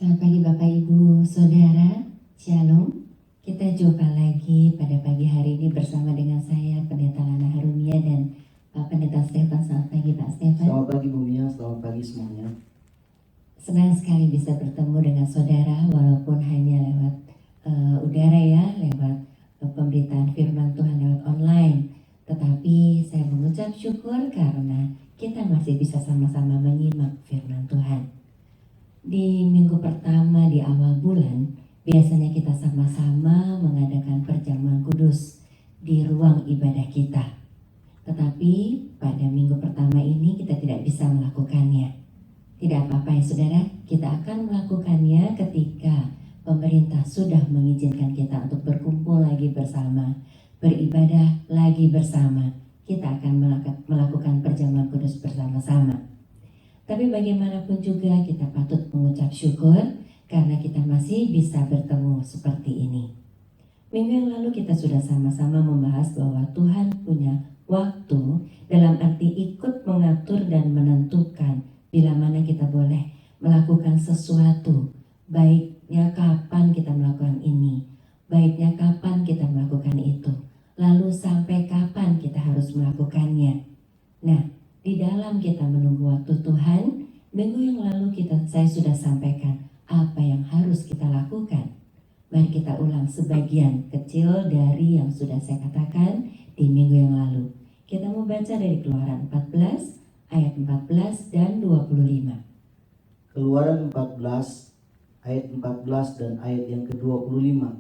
Selamat pagi Bapak Ibu Saudara, Shalom. Kita jumpa lagi pada pagi hari ini bersama dengan saya Pendeta Lana Harunia dan Pak Pendeta Stefan. Selamat pagi Pak Stefan. Selamat pagi Bu Mia, selamat pagi semuanya. Senang sekali bisa bertemu dengan saudara walaupun hanya lewat udara ya, lewat pemberitaan firman Tuhan lewat online. Tetapi saya mengucap syukur karena kita masih bisa sama-sama menyimak firman Tuhan. Di minggu pertama di awal bulan, biasanya kita sama-sama mengadakan perjamuan kudus di ruang ibadah kita. Tetapi pada minggu pertama ini kita tidak bisa melakukannya. Tidak apa-apa ya saudara, kita akan melakukannya ketika pemerintah sudah mengizinkan kita untuk berkumpul lagi bersama, beribadah lagi bersama. Kita akan melakukan perjamuan kudus bersama-sama. Tapi bagaimanapun juga kita patut mengucap syukur karena kita masih bisa bertemu seperti ini. Minggu yang lalu kita sudah sama-sama membahas bahwa Tuhan punya waktu dalam arti ikut mengatur dan menentukan bila mana kita boleh melakukan sesuatu. Baiknya kapan kita melakukan ini, baiknya kapan kita melakukan itu, lalu sampai kapan kita harus melakukannya. Nah, di dalam kita menunggu waktu Tuhan, minggu yang lalu saya sudah sampaikan apa yang harus kita lakukan. Mari kita ulang sebagian kecil dari yang sudah saya katakan di minggu yang lalu. Kita mau baca dari Keluaran 14 ayat 14 dan 25. Keluaran 14 ayat 14 dan ayat yang ke-25.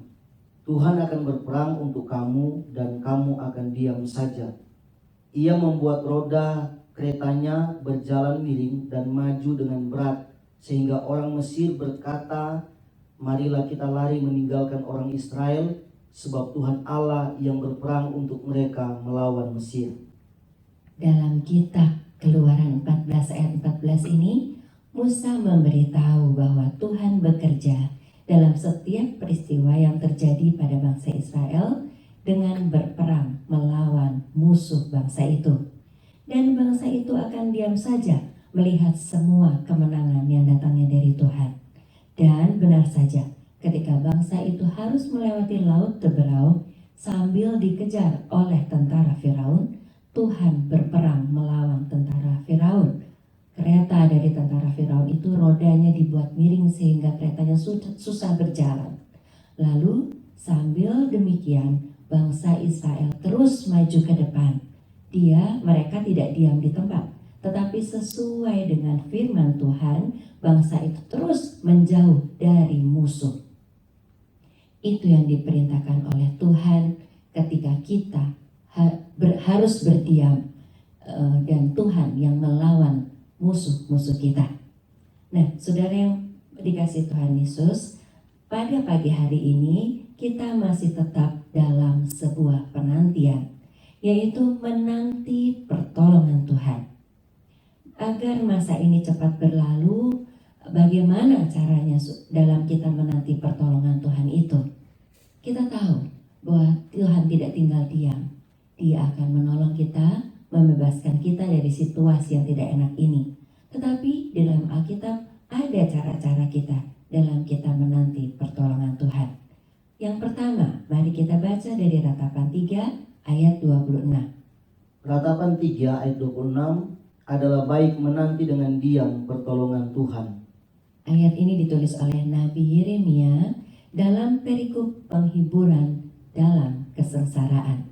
Tuhan akan berperang untuk kamu dan kamu akan diam saja. Ia membuat roda keretanya berjalan miring dan maju dengan berat, sehingga orang Mesir berkata, marilah kita lari meninggalkan orang Israel, sebab Tuhan Allah yang berperang untuk mereka melawan Mesir. Dalam kitab Keluaran 14 ayat 14 ini, Musa memberitahu bahwa Tuhan bekerja dalam setiap peristiwa yang terjadi pada bangsa Israel dengan berperang melawan musuh bangsa itu. Dan bangsa itu akan diam saja melihat semua kemenangan yang datangnya dari Tuhan. Dan benar saja, ketika bangsa itu harus melewati laut Teberau sambil dikejar oleh tentara Firaun, Tuhan berperang melawan tentara Firaun. Kereta dari tentara Firaun itu rodanya dibuat miring sehingga keretanya susah berjalan. Lalu sambil demikian bangsa Israel terus maju ke depan. Mereka tidak diam di tempat, tetapi sesuai dengan firman Tuhan, bangsa itu terus menjauh dari musuh. Itu yang diperintahkan oleh Tuhan ketika kita harus berdiam dan Tuhan yang melawan musuh-musuh kita. Nah, saudara yang dikasih Tuhan Yesus, pada pagi hari ini kita masih tetap dalam sebuah penantian, yaitu menanti pertolongan Tuhan. Agar masa ini cepat berlalu, bagaimana caranya dalam kita menanti pertolongan Tuhan itu? Kita tahu bahwa Tuhan tidak tinggal diam. Dia akan menolong kita, membebaskan kita dari situasi yang tidak enak ini. Tetapi di dalam Alkitab ada cara-cara kita dalam kita menanti pertolongan Tuhan. Yang pertama, mari kita baca dari Ratapan 3 ayat 26. Ratapan 3 ayat 26 adalah baik menanti dengan diam pertolongan Tuhan. Ayat ini ditulis oleh Nabi Yeremia dalam perikop penghiburan dalam kesengsaraan.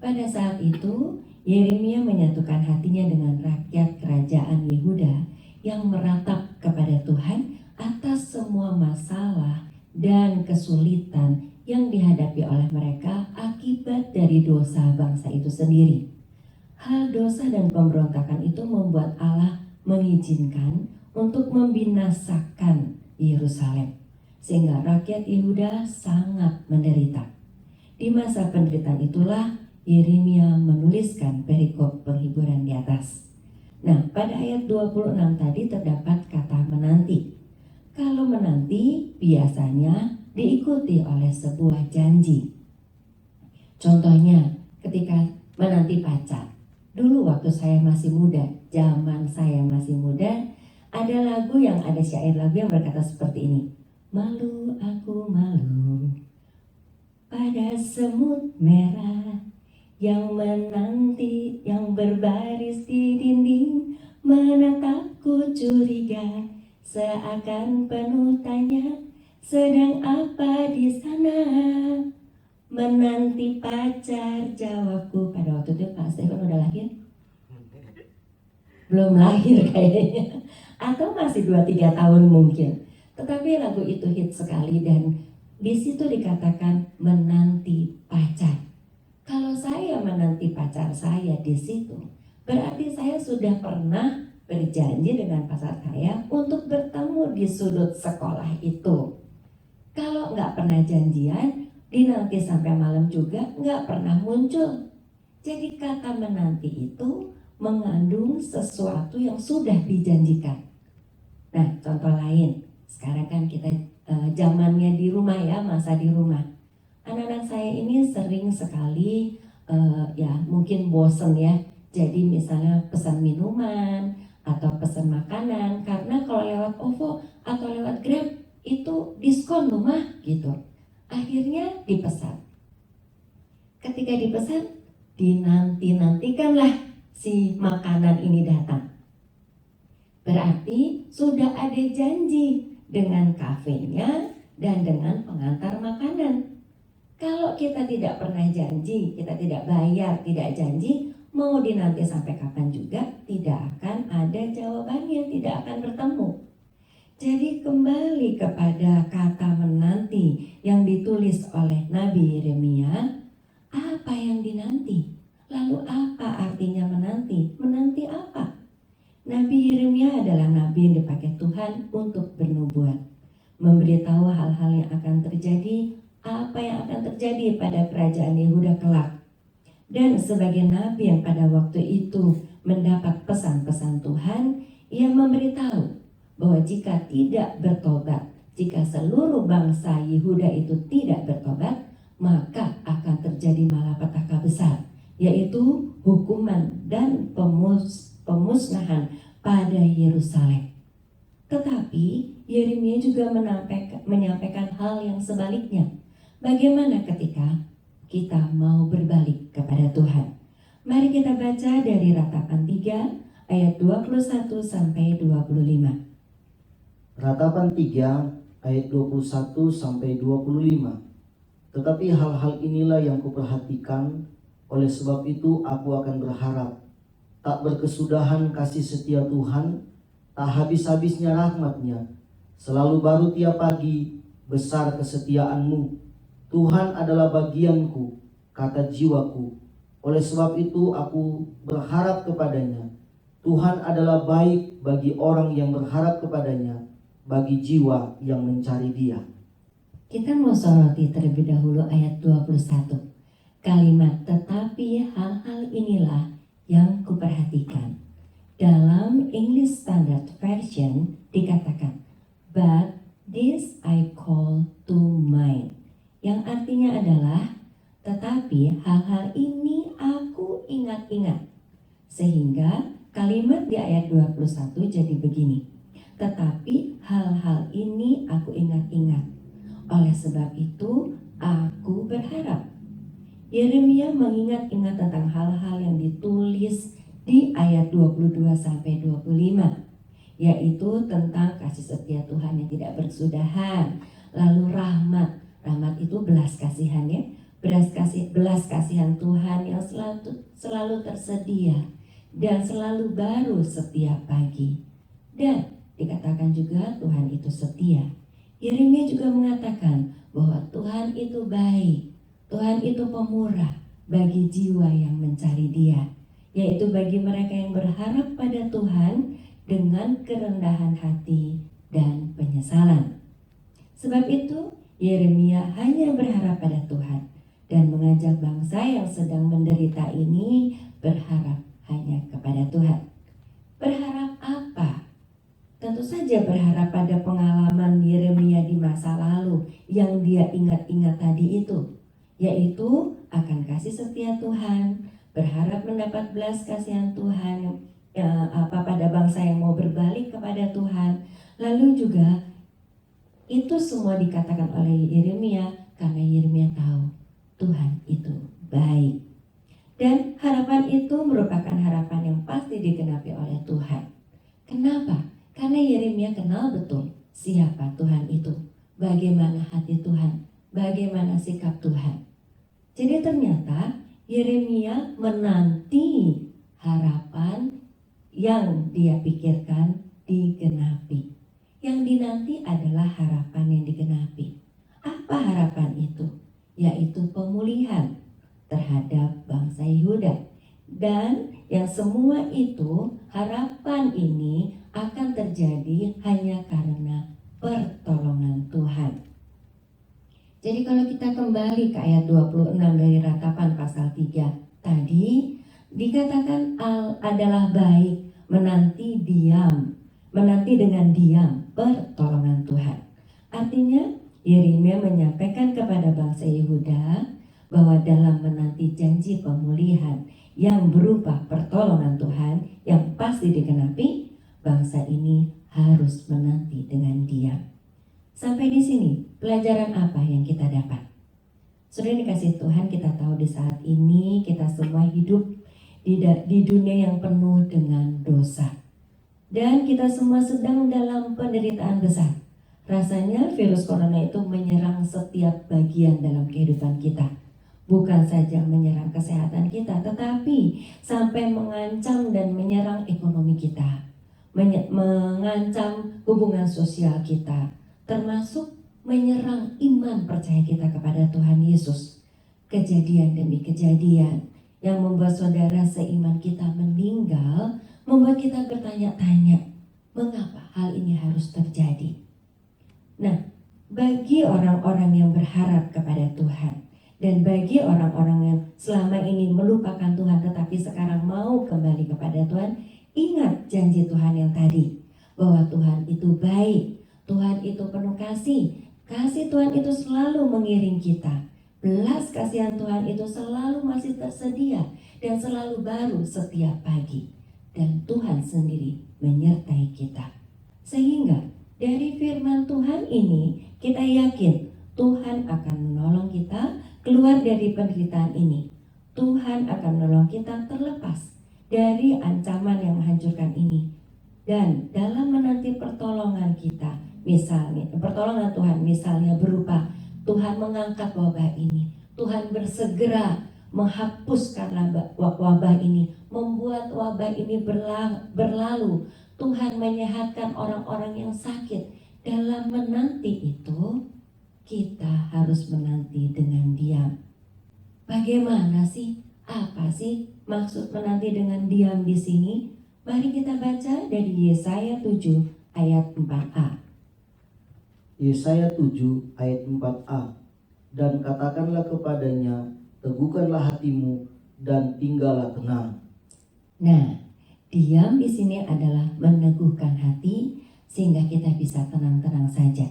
Pada saat itu, Yeremia menyatukan hatinya dengan rakyat kerajaan Yehuda yang meratap kepada Tuhan atas semua masalah dan kesulitan yang dihadapi oleh mereka akibat dari dosa bangsa itu sendiri. Hal dosa dan pemberontakan itu membuat Allah mengizinkan untuk membinasakan Yerusalem, sehingga rakyat Yehuda sangat menderita. Di masa penderitaan itulah Yeremia menuliskan perikop penghiburan di atas. Nah, pada ayat 26 tadi terdapat kata menanti. Kalau menanti biasanya diikuti oleh sebuah janji. Contohnya ketika menanti pacar. Dulu waktu saya masih muda, zaman saya masih muda, Ada lagu yang ada syair lagu yang berkata seperti ini. Malu aku malu pada semut merah yang menanti, yang berbaris di dinding, menatapku curiga, seakan penuh tanya, sedang apa di sana? Menanti pacar, jawabku. Pada waktu itu Pak Stefan udah lahir? Belum lahir kayaknya, atau masih 2-3 tahun mungkin. Tetapi lagu itu hit sekali dan di situ dikatakan menanti pacar. Kalau saya menanti pacar saya di situ, berarti saya sudah pernah berjanji dengan pacar saya untuk bertemu di sudut sekolah itu. Kalau nggak pernah janjian, dinanti sampai malam juga nggak pernah muncul. Jadi kata menanti itu mengandung sesuatu yang sudah dijanjikan. Nah, contoh lain, sekarang kan kita zamannya di rumah ya, masa di rumah. Anak-anak saya ini sering sekali ya mungkin bosen ya. Jadi misalnya pesan minuman atau pesan makanan karena kalau lewat OVO atau lewat Grab itu diskon rumah gitu. Akhirnya dipesan. Ketika dipesan dinanti-nantikanlah si makanan ini datang. Berarti sudah ada janji dengan kafenya dan dengan pengantar makanan. Kalau kita tidak pernah janji, kita tidak bayar, tidak janji, mau dinanti sampai kapan juga, tidak akan ada jawabannya, tidak akan bertemu. Jadi kembali kepada kata menanti yang ditulis oleh Nabi Yeremia, apa yang dinanti? Lalu apa artinya menanti? Menanti apa? Nabi Yeremia adalah nabi yang dipakai Tuhan untuk bernubuat, memberitahu hal-hal yang akan terjadi, apa yang akan terjadi pada kerajaan Yehuda kelak. Dan sebagai nabi yang pada waktu itu mendapat pesan-pesan Tuhan, ia memberitahu bahwa jika tidak bertobat, jika seluruh bangsa Yehuda itu tidak bertobat, maka akan terjadi malapetaka besar, yaitu hukuman dan pemusnahan pada Yerusalem. Tetapi Yeremia juga menyampaikan hal yang sebaliknya. Bagaimana ketika kita mau berbalik kepada Tuhan? Mari kita baca dari Ratapan 3 ayat 21 sampai 25. Ratapan 3 ayat 21 sampai 25. Tetapi hal-hal inilah yang kuperhatikan, oleh sebab itu aku akan berharap. Tak berkesudahan kasih setia Tuhan, tak habis-habisnya rahmat-Nya. Selalu baru tiap pagi, besar kesetiaan-Mu. Tuhan adalah bagianku, kata jiwaku. Oleh sebab itu aku berharap kepadanya. Tuhan adalah baik bagi orang yang berharap kepadanya, bagi jiwa yang mencari Dia. Kita mau soroti terlebih dahulu ayat 21. Kalimat tetapi hal-hal inilah yang kuperhatikan. Dalam English Standard Version dikatakan, but this I call to mind. Yang artinya adalah, tetapi hal-hal ini aku ingat-ingat. Sehingga kalimat di ayat 21 jadi begini. Tetapi hal-hal ini aku ingat-ingat. Oleh sebab itu aku berharap. Yeremia mengingat-ingat tentang hal-hal yang ditulis di ayat 22 sampai 25, yaitu tentang kasih setia Tuhan yang tidak berkesudahan, lalu rahmat. Rahmat itu belas kasihan ya, belas kasihan Tuhan yang selalu tersedia dan selalu baru setiap pagi. Dan dikatakan juga Tuhan itu setia. Yeremia juga mengatakan bahwa Tuhan itu baik, Tuhan itu pemurah bagi jiwa yang mencari Dia, yaitu bagi mereka yang berharap pada Tuhan dengan kerendahan hati dan penyesalan. Sebab itu Yeremia hanya berharap pada Tuhan dan mengajak bangsa yang sedang menderita ini berharap hanya kepada Tuhan. Berharap apa? Tentu saja berharap pada pengalaman Yeremia di masa lalu yang dia ingat-ingat tadi itu, yaitu akan kasih setia Tuhan, berharap mendapat belas kasihan Tuhan pada bangsa yang mau berbalik kepada Tuhan. Lalu juga itu semua dikatakan oleh Yeremia karena Yeremia tahu Tuhan itu baik. Dan harapan itu merupakan harapan yang pasti digenapi oleh Tuhan. Kenapa? Karena Yeremia kenal betul siapa Tuhan itu, bagaimana hati Tuhan, bagaimana sikap Tuhan. Jadi ternyata Yeremia menanti harapan yang dia pikirkan digenapi. Yang dinanti adalah harapan yang digenapi. Apa harapan itu? Yaitu pemulihan terhadap bangsa Yehuda. Dan yang semua itu, harapan ini akan terjadi hanya karena pertolongan Tuhan. Jadi kalau kita kembali ke ayat 26 dari Ratapan pasal 3 tadi, dikatakan adalah baik menanti dengan diam pertolongan Tuhan. Artinya Yeremia menyampaikan kepada bangsa Yehuda bahwa dalam menanti janji pemulihan yang berupa pertolongan Tuhan yang pasti digenapi, bangsa ini harus menanti dengan diam. Sampai di sini, pelajaran apa yang kita dapat? Sudah dikasih Tuhan, kita tahu di saat ini kita semua hidup di dunia yang penuh dengan dosa. Dan kita semua sedang dalam penderitaan besar. Rasanya virus corona itu menyerang setiap bagian dalam kehidupan kita. Bukan saja menyerang kesehatan kita, tetapi sampai mengancam dan menyerang ekonomi kita, mengancam hubungan sosial kita, termasuk menyerang iman percaya kita kepada Tuhan Yesus. Kejadian demi kejadian yang membuat saudara seiman kita meninggal, membuat kita bertanya-tanya, mengapa hal ini harus terjadi? Nah, bagi orang-orang yang berharap kepada Tuhan, dan bagi orang-orang yang selama ini melupakan Tuhan tetapi sekarang mau kembali kepada Tuhan, ingat janji Tuhan yang tadi, bahwa Tuhan itu baik, Tuhan itu penuh kasih, kasih Tuhan itu selalu mengiring kita, belas kasihan Tuhan itu selalu masih tersedia dan selalu baru setiap pagi, dan Tuhan sendiri menyertai kita. Sehingga dari firman Tuhan ini kita yakin Tuhan akan menolong kita keluar dari penderitaan ini. Tuhan akan menolong kita terlepas dari ancaman yang menghancurkan ini. Dan dalam menanti pertolongan kita, misalnya pertolongan Tuhan misalnya berupa Tuhan mengangkat wabah ini, Tuhan bersegera menghapuskan wabah ini, membuat wabah ini berlalu. Tuhan menyehatkan orang-orang yang sakit. Dalam menanti itu, kita harus menanti dengan diam. Bagaimana sih? Apa sih maksud menanti dengan diam di sini? Mari kita baca dari Yesaya 7 ayat 4a. Yesaya 7 ayat 4a. Dan katakanlah kepadanya, teguhkanlah hatimu dan tinggallah tenang. Nah, diam di sini adalah meneguhkan hati sehingga kita bisa tenang-tenang saja.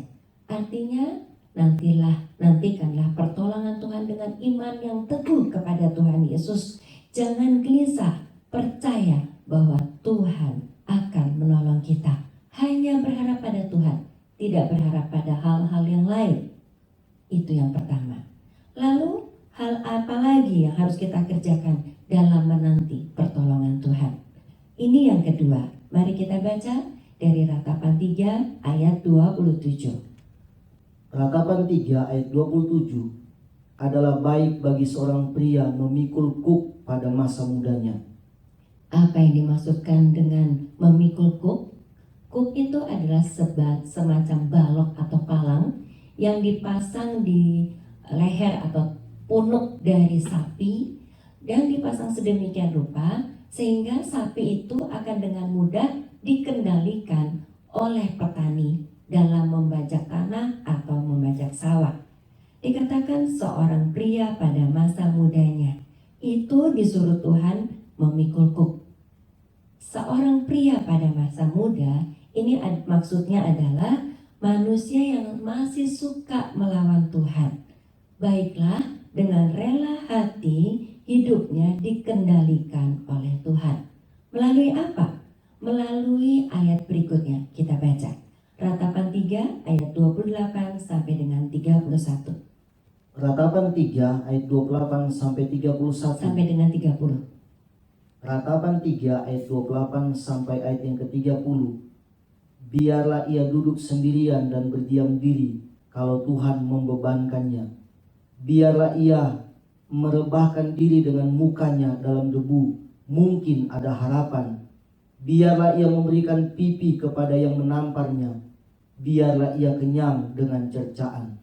Artinya nantikanlah pertolongan Tuhan dengan iman yang teguh kepada Tuhan Yesus. Jangan gelisah, percaya bahwa Tuhan akan menolong kita. Hanya berharap pada Tuhan, tidak berharap pada hal-hal yang lain. Itu yang pertama. Lalu hal apa lagi yang harus kita kerjakan dalam menanti pertolongan Tuhan? Ini yang kedua. Mari kita baca dari Ratapan 3 ayat 27. Ratapan 3 ayat 27. Adalah baik bagi seorang pria memikul kuk pada masa mudanya. Apa yang dimaksudkan dengan memikul kuk? Kuk itu adalah semacam balok atau palang yang dipasang di leher atau punuk dari sapi dan dipasang sedemikian rupa sehingga sapi itu akan dengan mudah dikendalikan oleh petani dalam membajak tanah atau membajak sawah. Dikatakan seorang pria pada masa mudanya itu disuruh Tuhan memikul kuk. Seorang pria pada masa muda ini maksudnya adalah manusia yang masih suka melawan Tuhan. Baiklah, dengan rela hati hidupnya dikendalikan oleh Tuhan. Melalui apa? Melalui ayat berikutnya. Kita baca. Ratapan 3 ayat 28 sampai dengan 31. Ratapan 3 ayat 28 sampai 31. Sampai dengan 30. Ratapan 3 ayat 28 sampai ayat yang ke-30. Biarlah ia duduk sendirian dan berdiam diri kalau Tuhan membebankannya. Biarlah ia merebahkan diri dengan mukanya dalam debu, mungkin ada harapan. Biarlah ia memberikan pipi kepada yang menamparnya. Biarlah ia kenyang dengan cercaan.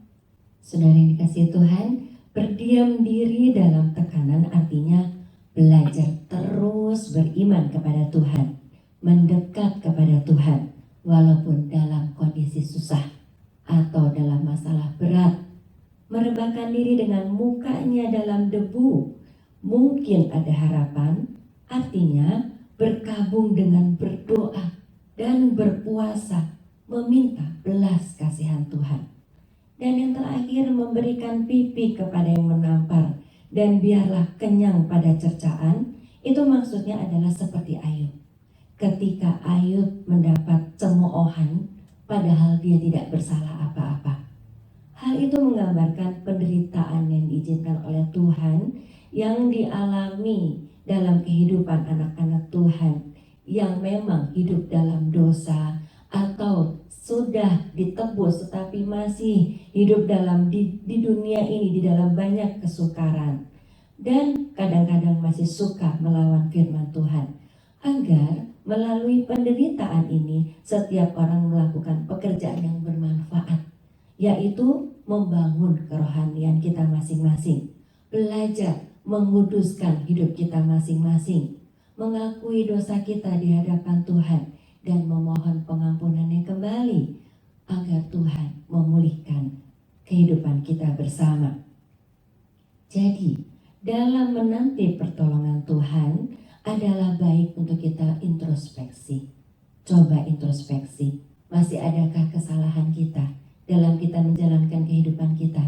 Saudara yang dikasihi Tuhan, berdiam diri dalam tekanan artinya belajar terus beriman kepada Tuhan, mendekat kepada Tuhan, walaupun dalam kondisi susah atau dalam masalah berat. Merebahkan diri dengan mukanya dalam debu, mungkin ada harapan, artinya berkabung dengan berdoa dan berpuasa, meminta belas kasihan Tuhan. Dan yang terakhir, memberikan pipi kepada yang menampar, dan biarlah kenyang pada cercaan. Itu maksudnya adalah seperti Ayub. Ketika Ayub mendapat cemoohan, padahal dia tidak bersalah apa-apa. Hal itu menggambarkan penderitaan yang diizinkan oleh Tuhan yang dialami dalam kehidupan anak-anak Tuhan yang memang hidup dalam dosa atau sudah ditebus tetapi masih hidup dalam di dunia ini di dalam banyak kesukaran dan kadang-kadang masih suka melawan firman Tuhan. Agar melalui penderitaan ini setiap orang melakukan pekerjaan yang bermanfaat, yaitu membangun kerohanian kita masing-masing, belajar menguduskan hidup kita masing-masing, mengakui dosa kita di hadapan Tuhan, dan memohon pengampunannya kembali agar Tuhan memulihkan kehidupan kita bersama. Jadi, dalam menanti pertolongan Tuhan adalah baik untuk kita introspeksi. Coba introspeksi, masih adakah kesalahan kita dalam kita menjalankan kehidupan kita?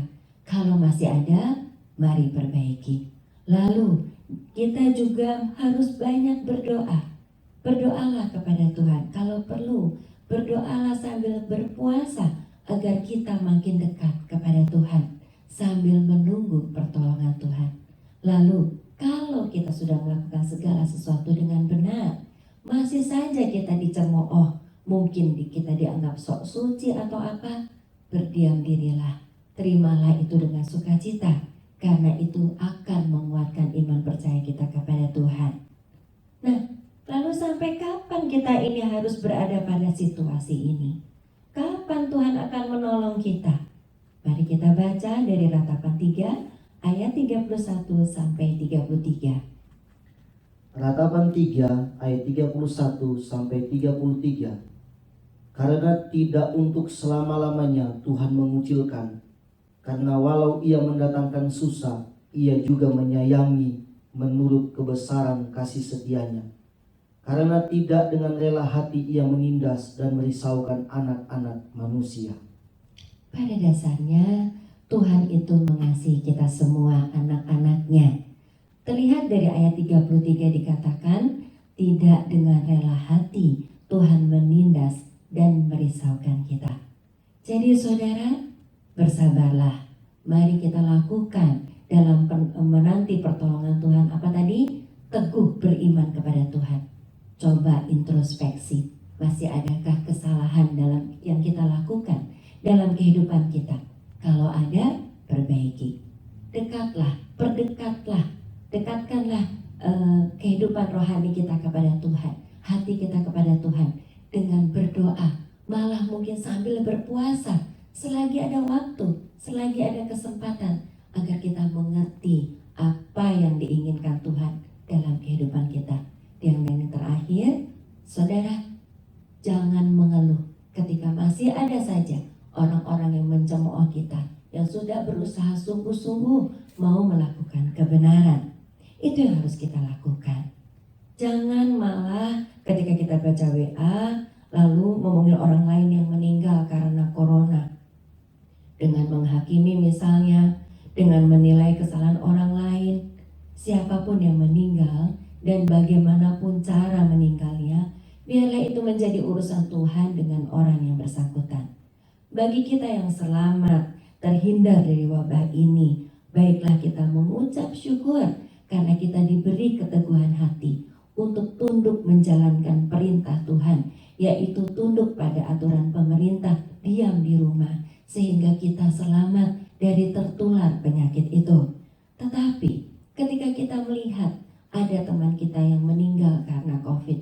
Kalau masih ada, mari perbaiki. Lalu, kita juga harus banyak berdoa. Berdoalah kepada Tuhan. Kalau perlu, berdoalah sambil berpuasa agar kita makin dekat kepada Tuhan sambil menunggu pertolongan Tuhan. Lalu, kalau kita sudah melakukan segala sesuatu dengan benar, masih saja kita dicemooh, mungkin kita dianggap sok suci atau apa, berdiam dirilah. Terimalah itu dengan sukacita, karena itu akan menguatkan iman percaya kita kepada Tuhan. Nah, lalu sampai kapan kita ini harus berada pada situasi ini? Kapan Tuhan akan menolong kita? Mari kita baca dari Ratapan 3 ayat 31 sampai 33. Ratapan 3 ayat 31 sampai 33. Karena tidak untuk selama-lamanya Tuhan mengucilkan, karena walau ia mendatangkan susah, ia juga menyayangi menurut kebesaran kasih setianya. Karena tidak dengan rela hati ia menindas dan merisaukan anak-anak manusia. Pada dasarnya Tuhan itu mengasihi kita semua anak-anaknya. Terlihat dari ayat 33 dikatakan, tidak dengan rela hati Tuhan menindas dan merisaukan kita. Jadi saudara, bersabarlah. Mari kita lakukan dalam menanti pertolongan Tuhan. Apa tadi? Teguh beriman kepada Tuhan. Coba introspeksi, masih adakah kesalahan dalam yang kita lakukan dalam kehidupan kita? Kalau ada, perbaiki. Dekatlah, perdekatlah, dekatkanlah kehidupan rohani kita kepada Tuhan, hati kita kepada Tuhan dengan berdoa, malah mungkin sambil berpuasa, selagi ada waktu, selagi ada kesempatan, agar kita mengerti apa yang diinginkan Tuhan dalam kehidupan kita. Yang terakhir, saudara, jangan mengeluh ketika masih ada saja orang-orang yang mencemooh kita, yang sudah berusaha sungguh-sungguh mau melakukan kebenaran. Itu yang harus kita lakukan. Jangan malah ketika kita baca WA, lalu ngomongin orang lain yang meninggal karena corona, dengan menghakimi misalnya, dengan menilai kesalahan orang lain. Siapapun yang meninggal dan bagaimanapun cara urusan Tuhan dengan orang yang bersangkutan. Bagi kita yang selamat, terhindar dari wabah ini, baiklah kita mengucap syukur karena kita diberi keteguhan hati untuk tunduk menjalankan perintah Tuhan, yaitu tunduk pada aturan pemerintah, diam di rumah, sehingga kita selamat dari tertular penyakit itu. Tetapi ketika kita melihat ada teman kita yang meninggal karena COVID,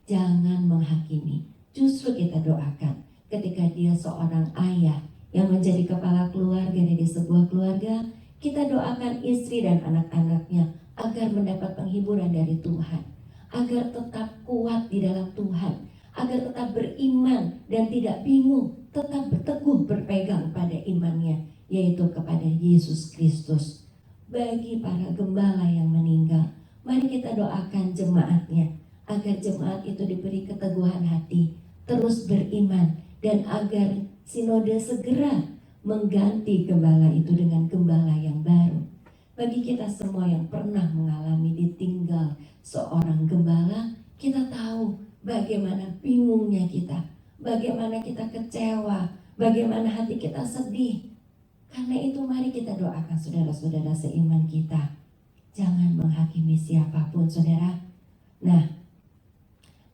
jangan menghakimi. Justru kita doakan ketika dia seorang ayah yang menjadi kepala keluarga dari sebuah keluarga, kita doakan istri dan anak-anaknya agar mendapat penghiburan dari Tuhan, agar tetap kuat di dalam Tuhan, agar tetap beriman dan tidak bingung, tetap berteguh berpegang pada imannya, yaitu kepada Yesus Kristus. Bagi para gembala yang meninggal, mari kita doakan jemaatnya, agar jemaat itu diberi keteguhan hati, terus beriman, dan agar sinode segera mengganti gembala itu dengan gembala yang baru. Bagi kita semua yang pernah mengalami ditinggal seorang gembala, kita tahu bagaimana bingungnya kita, bagaimana kita kecewa, bagaimana hati kita sedih. Karena itu mari kita doakan saudara-saudara seiman kita. Jangan menghakimi siapapun, saudara. Nah,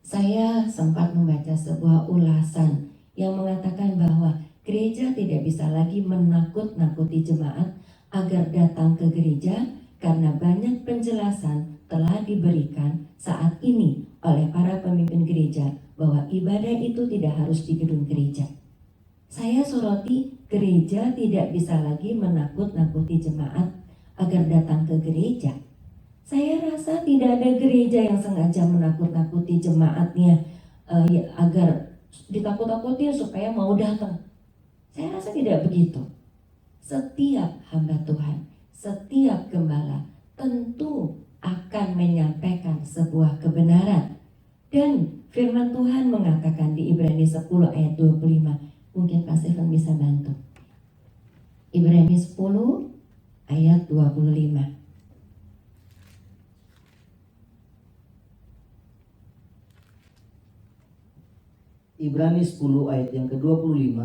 saya sempat membaca sebuah ulasan yang mengatakan bahwa gereja tidak bisa lagi menakut-nakuti jemaat agar datang ke gereja karena banyak penjelasan telah diberikan saat ini oleh para pemimpin gereja bahwa ibadah itu tidak harus di gedung gereja. Saya soroti, gereja tidak bisa lagi menakut-nakuti jemaat agar datang ke gereja. Saya rasa tidak ada gereja yang sengaja menakut-nakuti jemaatnya agar ditakut-takuti supaya mau datang. Saya rasa tidak begitu. Setiap hamba Tuhan, setiap gembala tentu akan menyampaikan sebuah kebenaran. Dan firman Tuhan mengatakan di Ibrani 10 ayat 25. Mungkin Pak Stephen bisa bantu. Ibrani 10 ayat 25. Ibrani 10 ayat yang ke-25.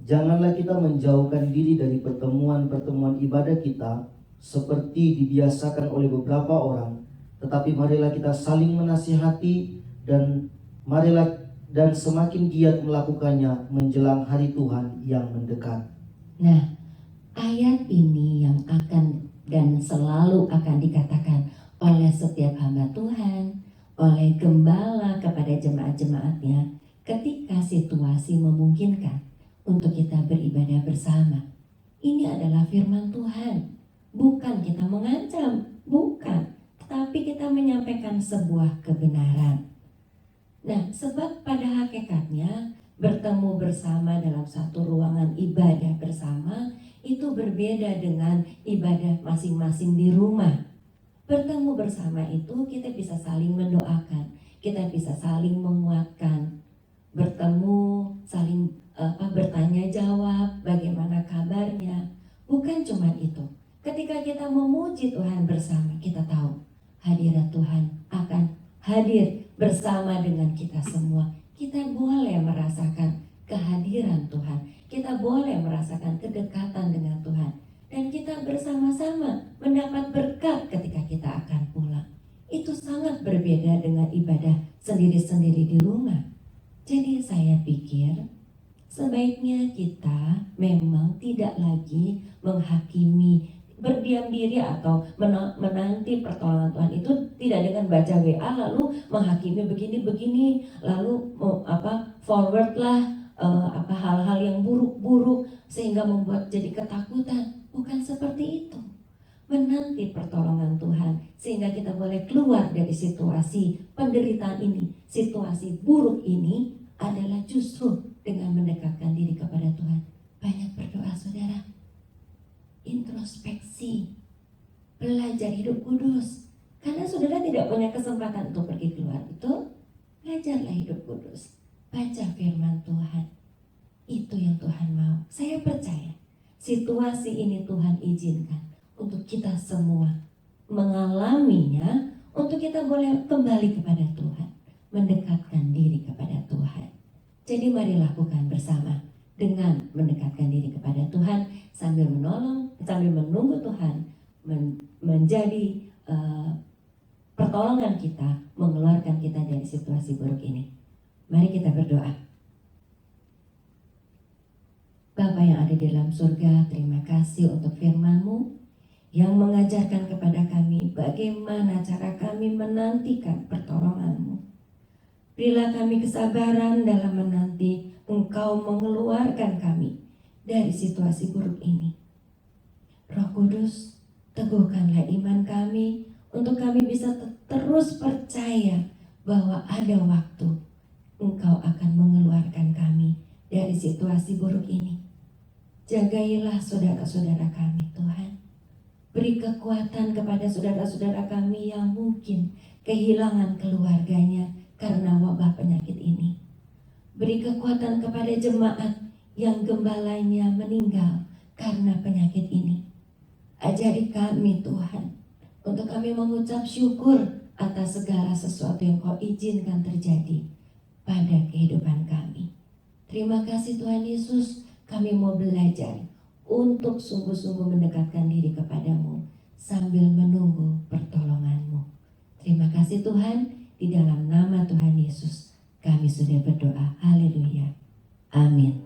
Janganlah kita menjauhkan diri dari pertemuan-pertemuan ibadah kita seperti dibiasakan oleh beberapa orang, tetapi marilah kita saling menasihati dan semakin giat melakukannya menjelang hari Tuhan yang mendekat. Nah, ayat ini yang akan dan selalu akan dikatakan oleh setiap hamba Tuhan, oleh gembala kepada jemaat-jemaatnya ketika situasi memungkinkan untuk kita beribadah bersama. Ini adalah firman Tuhan, bukan kita mengancam, bukan, tetapi kita menyampaikan sebuah kebenaran. Nah, sebab pada hakikatnya bertemu bersama dalam satu ruangan ibadah bersama itu berbeda dengan ibadah masing-masing di rumah. Bertemu bersama itu kita bisa saling mendoakan, kita bisa saling menguatkan. Bertemu, saling bertanya jawab, bagaimana kabarnya. Bukan cuma itu. Ketika kita memuji Tuhan bersama, kita tahu hadirat Tuhan akan hadir bersama dengan kita semua. Kita boleh merasakan kehadiran Tuhan. Kita boleh merasakan kedekatan dengan Tuhan. Dan kita bersama-sama mendapat berkat ketika kita akan pulang. Itu sangat berbeda dengan ibadah sendiri-sendiri di rumah. Jadi saya pikir sebaiknya kita memang tidak lagi menghakimi, berdiam diri atau menanti pertolongan Tuhan itu tidak dengan baca WA lalu menghakimi begini-begini lalu forward lah hal-hal yang buruk-buruk sehingga membuat jadi ketakutan. Bukan seperti itu. Menanti pertolongan Tuhan sehingga kita boleh keluar dari situasi penderitaan ini, situasi buruk ini adalah justru dengan mendekatkan diri kepada Tuhan. Banyak berdoa, saudara. Introspeksi, belajar hidup kudus. Karena saudara tidak punya kesempatan untuk pergi keluar itu, belajarlah hidup kudus. Baca firman Tuhan. Itu yang Tuhan mau. Saya percaya situasi ini Tuhan izinkan untuk kita semua mengalaminya, untuk kita boleh kembali kepada Tuhan, mendekatkan diri kepada Tuhan. Jadi mari lakukan bersama dengan mendekatkan diri kepada Tuhan sambil menunggu Tuhan menjadi pertolongan kita, mengeluarkan kita dari situasi buruk ini. Mari kita berdoa. Bapa yang ada di dalam surga, terima kasih untuk firman-Mu yang mengajarkan kepada kami bagaimana cara kami menantikan pertolongan-Mu. Berilah kami kesabaran dalam menanti Engkau mengeluarkan kami dari situasi buruk ini. Roh Kudus, teguhkanlah iman kami untuk kami bisa terus percaya bahwa ada waktu Engkau akan mengeluarkan kami dari situasi buruk ini. Jagailah saudara-saudara kami, Tuhan. Beri kekuatan kepada saudara-saudara kami yang mungkin kehilangan keluarganya karena wabah penyakit ini. Beri kekuatan kepada jemaat yang gembalanya meninggal karena penyakit ini. Ajari kami, Tuhan, untuk kami mengucap syukur atas segala sesuatu yang Kau izinkan terjadi pada kehidupan kami. Terima kasih Tuhan Yesus, kami mau belajar untuk sungguh-sungguh mendekatkan diri kepadamu sambil menunggu pertolongan-Mu. Terima kasih Tuhan, di dalam nama Tuhan Yesus kami sudah berdoa. Haleluya. Amin.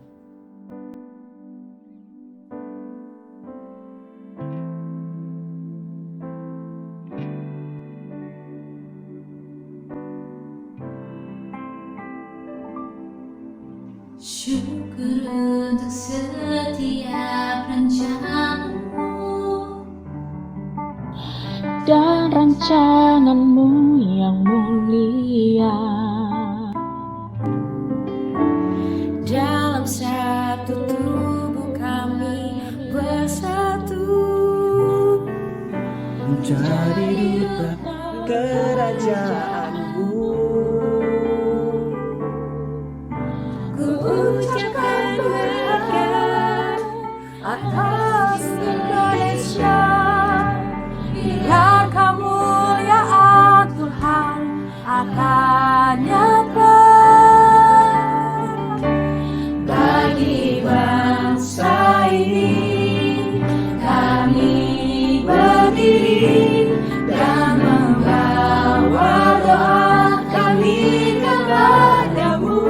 Syukur untuk setiap rencanamu dan rancanganmu yang mulia. Dalam satu tubuh kami bersatu Menjadi duta kerajaan-Mu. Ku ucapkan berkat atas Indonesia. Biar kemuliaan Tuhan akan nyata bagi bangsa ini. Kami berdiri dan membawa doa kami kepadamu.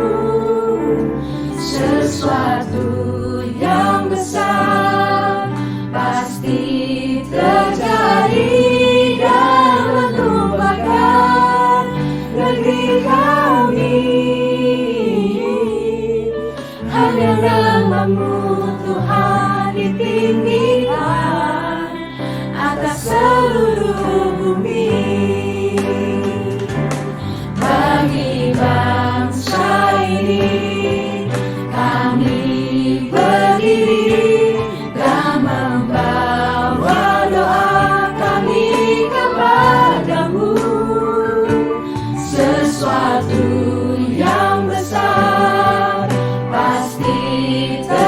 Sesuatu yang besar pasti terjadi dan menumpahkan negeri kami. Hanya nama-Mu Tuhan ditinggikan atas seluruh bumi. Bagi bangsa ini kami berdiri dan membawa doa kami kepadamu. Sesuatu yang besar pasti terjadi